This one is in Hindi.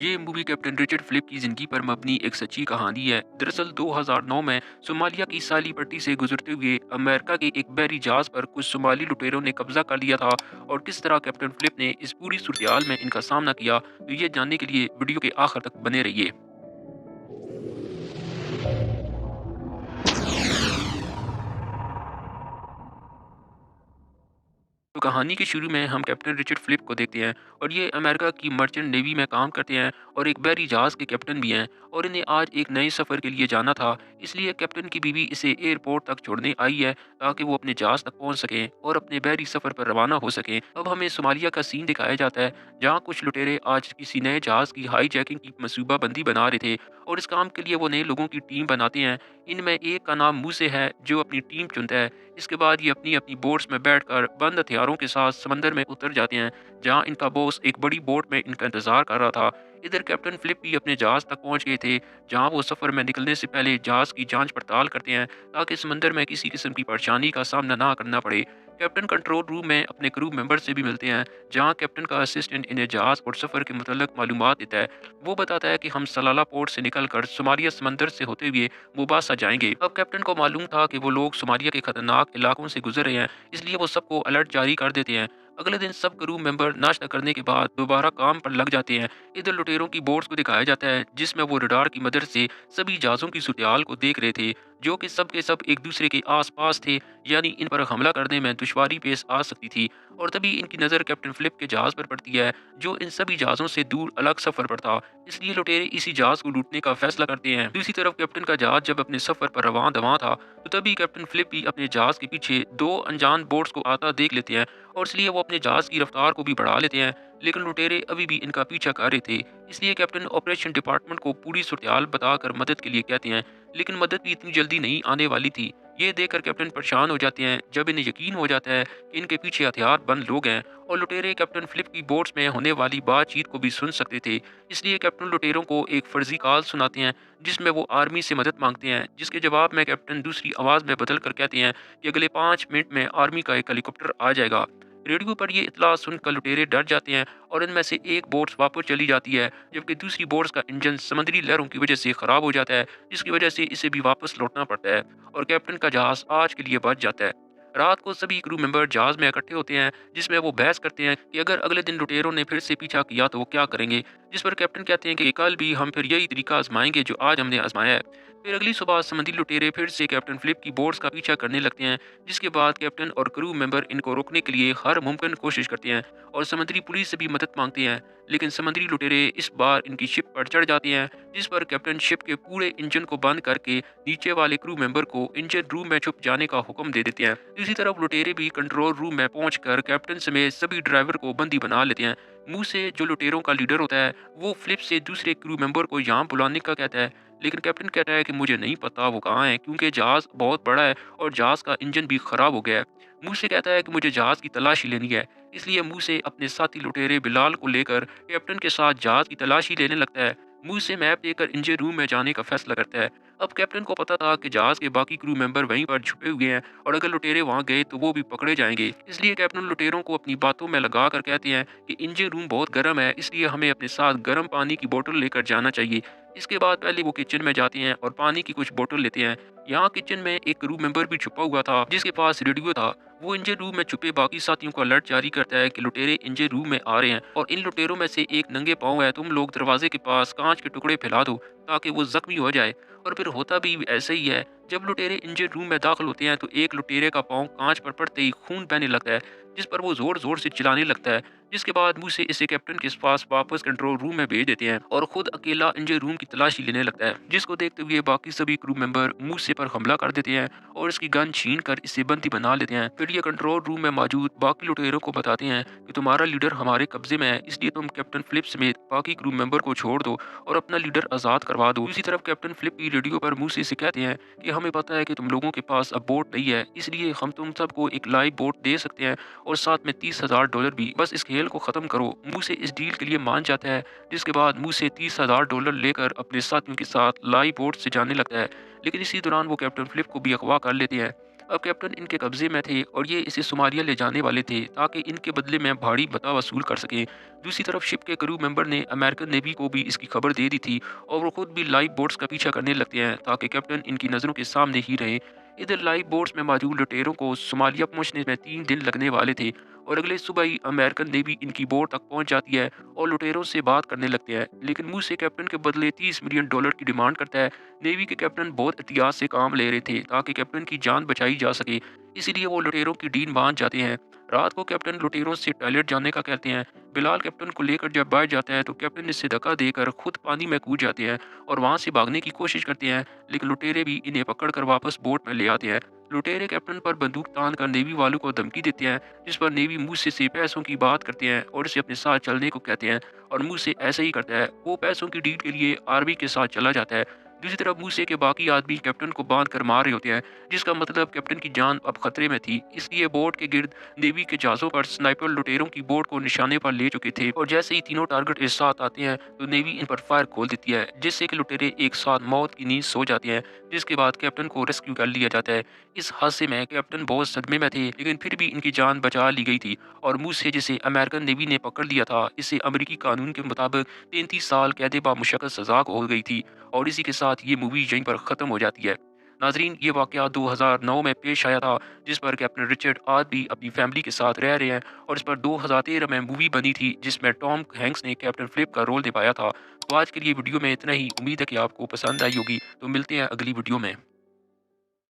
ये मूवी कैप्टन रिचर्ड फ्लिप की जिंदगी पर मबनी एक सच्ची कहानी है। दरअसल 2009 में सोमालिया की साली पट्टी से गुजरते हुए अमेरिका के एक बहरी जहाज पर कुछ सोमाली लुटेरों ने कब्जा कर लिया था। और किस तरह कैप्टन फ्लिप ने इस पूरी सूरत में इनका सामना किया, तो ये जानने के लिए वीडियो के आखिर तक बने रहिए। तो कहानी के शुरू में हम कैप्टन रिचर्ड फ्लिप को देखते हैं। और ये अमेरिका की मर्चेंट नेवी में काम करते हैं और एक बहरी जहाज के कैप्टन भी हैं। और इन्हें आज एक नए सफ़र के लिए जाना था, इसलिए कैप्टन की बीवी इसे एयरपोर्ट तक छोड़ने आई है ताकि वो अपने जहाज तक पहुंच सकें और अपने बहरी सफ़र पर रवाना हो सकें। अब हमें सोमालिया का सीन दिखाया जाता है, जहाँ कुछ लुटेरे आज किसी नए जहाज की हाई जैकिंग की मनसूबाबंदी बना रहे थे। और इस काम के लिए वो नए लोगों की टीम बनाते हैं। इनमें एक का नाम मूसे है, जो अपनी टीम चुनता है। इसके बाद ये अपनी अपनी बोट्स में बैठकर बंद हथियारों के साथ समंदर में उतर जाते हैं, जहां इनका बॉस एक बड़ी बोट में इनका इंतजार कर रहा था। इधर कैप्टन फ्लिप भी अपने जहाज तक पहुंच गए थे, जहां वो सफर में निकलने से पहले जहाज की जांच पड़ताल करते हैं ताकि समंदर में किसी किस्म की परेशानी का सामना ना करना पड़े। कैप्टन कंट्रोल रूम में अपने क्रू मेंबर से भी मिलते हैं, जहां कैप्टन का असिस्टेंट इन्हें जहाज और सफर के मुतल्लिक मालूमात देता है। वो बताता है कि हम सलाला पोर्ट से निकलकर सोमालिया समंदर से होते हुए मोबासा जाएंगे। अब कैप्टन को मालूम था कि वो लोग सोमालिया के खतरनाक इलाकों से गुजर रहे हैं, इसलिए वो सबको अलर्ट जारी कर देते हैं। अगले दिन सब क्रू मेंबर नाश्ता करने के बाद दोबारा काम पर लग जाते हैं। इधर लुटेरों की बोट्स को दिखाया जाता है, जिसमें वो रडार की मदद से सभी जहाज़ों की सूरत को देख रहे थे, जो कि सब के सब एक दूसरे के आस-पास थे, यानी इन पर हमला करने में दुश्वारी पेश आ सकती थी। और तभी इनकी नज़र कैप्टन फिलिप के जहाज़ पर पड़ती है, जो इन सभी जहाज़ों से दूर अलग सफ़र पर था। इसलिए लुटेरे इसी जहाज़ को लूटने का फैसला करते हैं। दूसरी तरफ कैप्टन का जहाज़ जब अपने सफ़र पर रवां दवां था, तो तभी कैप्टन फिलिप भी अपने जहाज़ के पीछे दो अनजान बोट्स को आता देख लेते हैं। और इसलिए वो अपने जहाज़ की रफ्तार को भी बढ़ा लेते हैं। लेकिन लुटेरे अभी भी इनका पीछा कर रहे थे, इसलिए कैप्टन ऑपरेशन डिपार्टमेंट को पूरी सूरत बताकर मदद के लिए कहते हैं। लेकिन मदद भी इतनी जल्दी नहीं आने वाली थी। ये देखकर कैप्टन परेशान हो जाते हैं, जब इन्हें यकीन हो जाता है कि इनके पीछे हथियार बंद लोग हैं। और लुटेरे कैप्टन फिलिप की बोट्स में होने वाली बातचीत को भी सुन सकते थे। इसलिए कैप्टन लुटेरों को एक फर्जी कॉल सुनाते हैं, जिसमें वो आर्मी से मदद मांगते हैं, जिसके जवाब में कैप्टन दूसरी आवाज़ में बदल कर कहते हैं कि अगले 5 मिनट में आर्मी का एक हेलीकॉप्टर आ जाएगा। रेडियो पर ये इतला सुनकर लुटेरे डर जाते हैं और इनमें से एक बोट वापस चली जाती है, जबकि दूसरी बोट का इंजन समुद्री लहरों की वजह से खराब हो जाता है, जिसकी वजह से इसे भी वापस लौटना पड़ता है। और कैप्टन का जहाज आज के लिए बच जाता है। रात को सभी क्रू मेंबर जहाज में इकट्ठे होते हैं, जिसमें वो बहस करते हैं कि अगर अगले दिन लुटेरों ने फिर से पीछा किया तो वो क्या करेंगे। जिस पर कैप्टन कहते हैं कि कल भी हम फिर यही तरीका आजमाएंगे जो आज हमने आजमाया है। फिर अगली सुबह समुद्री लुटेरे फिर से कैप्टन फिलिप की बोट्स का पीछा करने लगते हैं, जिसके बाद कैप्टन और क्रू मेंबर इनको रोकने के लिए हर मुमकिन कोशिश करते हैं और समुद्री पुलिस से भी मदद मांगते हैं। लेकिन समुद्री लुटेरे इस बार इनकी शिप पर चढ़ जाते हैं, जिस पर कैप्टन शिप के पूरे इंजन को बंद करके नीचे वाले क्रू मेंबर को इंजन रूम में छुप जाने का हुक्म दे देते हैं। दूसरी तरफ लुटेरे भी कंट्रोल रूम में पहुंचकर कैप्टन समेत सभी ड्राइवर को बंदी बना लेते हैं। मुंह से जो लुटेरों का लीडर होता है, वो फ्लिप से दूसरे क्रू मेंबर को यहाँ बुलाने का कहता है। लेकिन कैप्टन कहता है कि मुझे नहीं पता वो कहाँ है, क्योंकि जहाज बहुत बड़ा है और जहाज का इंजन भी खराब हो गया है। मुंह से कहता है कि मुझे जहाज की तलाशी लेनी है। इसलिए मुंह से अपने साथी लुटेरे बिलाल को लेकर कैप्टन के साथ जहाज की तलाशी लेने लगता है। मुंह से मैप देकर इंजन रूम में जाने का फैसला करता है। अब कैप्टन को पता था कि जहाज के बाकी क्रू मेंबर वहीं पर छुपे हुए हैं और अगर लुटेरे वहां गए तो वो भी पकड़े जाएंगे। इसलिए कैप्टन लुटेरों को अपनी बातों में लगा कर कहते हैं कि इंजन रूम बहुत गर्म है, इसलिए हमें अपने साथ गर्म पानी की बोतल लेकर जाना चाहिए। इसके बाद पहले वो किचन में जाते हैं और पानी की कुछ बोतल लेते हैं। यहाँ किचन में एक क्रू मेंबर भी छुपा हुआ था, जिसके पास रेडियो था। वो इंजन रूम में छुपे बाकी साथियों को अलर्ट जारी करता है कि लुटेरे इंजन रूम में आ रहे हैं और इन लुटेरों में से एक नंगे पाँव है, तुम लोग दरवाजे के पास कांच के टुकड़े फैला दो ताकि वो जख्मी हो जाए। और फिर होता भी ऐसे ही है। जब लुटेरे इंजन रूम में दाखिल होते हैं तो एक लुटेरे का पाँव कांच पर पड़ते ही खून बहने लगता है, जिस पर वो जोर जोर से चिल्लाने लगता है। जिसके बाद मुंह से इसे कैप्टन के पास वापस कंट्रोल रूम में भेज देते हैं और खुद अकेला इंजन रूम की तलाशी लेने लगता है, जिसको देखते हुए बाकी सभी क्रू मेंबर मुंह से पर हमला कर देते हैं और इसकी गन छीन कर इसे बंदी बना लेते हैं। फिर ये कंट्रोल रूम में मौजूद बाकी लुटेरों को बताते हैं कि तुम्हारा लीडर हमारे कब्जे में है, इसलिए तुम कैप्टन फिलिप समेत बाकी क्रू मेंबर को छोड़ दो और अपना लीडर आजाद करवा दो। दूसरी तरफ कैप्टन फिलिप की रेडियो पर मुंह से कहते हैं कि हमें पता है कि तुम लोगों के पास अब बोट नहीं है, इसलिए हम तुम सबको एक लाइव बोट दे सकते हैं और साथ में $30,000 भी। बस इस खेल को खत्म करो। मुंह से इस डील के लिए मान जाता है, जिसके बाद मुंह से $30,000 लेकर अपने साथियों के साथ लाइव बोट से जाने लगता है। लेकिन इसी दौरान वो कैप्टन फिलिप को भी अगवा कर लेते हैं। अब कैप्टन इनके कब्जे में थे और ये इसे सोमालिया ले जाने वाले थे ताकि इनके बदले में भारी बता वसूल कर सकें। दूसरी तरफ शिप के क्रू मेंबर ने अमेरिकन नेवी को भी इसकी खबर दे दी थी और वो खुद भी लाइव बोट्स का पीछा करने लगते हैं ताकि कैप्टन इनकी नज़रों के सामने ही रहे। इधर लाइव बोट्स में मौजूद लुटेरों को सोमालिया पहुंचने में 3 दिन लगने वाले थे और अगले सुबह ही अमेरिकन नेवी इनकी बोट तक पहुंच जाती है और लुटेरों से बात करने लगते हैं, लेकिन मुंह से कैप्टन के बदले $30 मिलियन की डिमांड करता है। नेवी के कैप्टन बहुत एहतियात से काम ले रहे थे ताकि कैप्टन की जान बचाई जा सके, इसीलिए वो लुटेरों की डील मान जाते हैं। रात को कैप्टन लुटेरों से टॉयलेट जाने का कहते हैं। बिलाल कैप्टन को लेकर जब बाहर जाता है तो कैप्टन इससे धक्का देकर खुद पानी में कूद जाते हैं और वहां से भागने की कोशिश करते हैं, लेकिन लुटेरे भी इन्हें पकड़कर वापस बोट में ले आते हैं। लुटेरे कैप्टन पर बंदूक तान कर नेवी वालों को धमकी देते हैं, जिस पर नेवी मुंह से पैसों की बात करते हैं और इसे अपने साथ चलने को कहते हैं और मुंह से ऐसा ही करता है। वो पैसों की डील के लिए आर्मी के साथ चला जाता है। दूसरी तरफ मूसे के बाकी आदमी कैप्टन को बांध कर मार रहे होते हैं, जिसका मतलब कैप्टन की जान अब खतरे में थी। इसलिए बोट के गिर्द नेवी के जहाजों पर स्नाइपर लुटेरों की बोट को निशाने पर ले चुके थे और जैसे ही तीनों टारगेट एक साथ आते हैं तो नेवी इन पर फायर खोल देती है, जिससे कि लुटेरे एक साथ मौत की नींद सो जाते हैं, जिसके बाद कैप्टन को रेस्क्यू कर लिया जाता है। इस हादसे में कैप्टन बहुत सदमे में थे, लेकिन फिर भी इनकी जान बचा ली गई थी और मूसे जिसे अमेरिकन नेवी ने पकड़ लिया था, इसे अमेरिकी कानून के मुताबिक 33 साल कैद बामुशक्कत सजा हो गई थी और इसी के साथ ये मूवी यहीं पर ख़त्म हो जाती है। नाज़रीन, ये वाक़या 2009 में पेश आया था, जिस पर कैप्टन रिचर्ड आज भी अपनी फैमिली के साथ रह रहे हैं और इस पर 2013 में मूवी बनी थी, जिसमें टॉम हैंक्स ने कैप्टन फ़्लिप का रोल निभाया था। तो आज के लिए वीडियो में इतना ही। उम्मीद है कि आपको पसंद आई होगी। तो मिलते हैं अगली वीडियो में।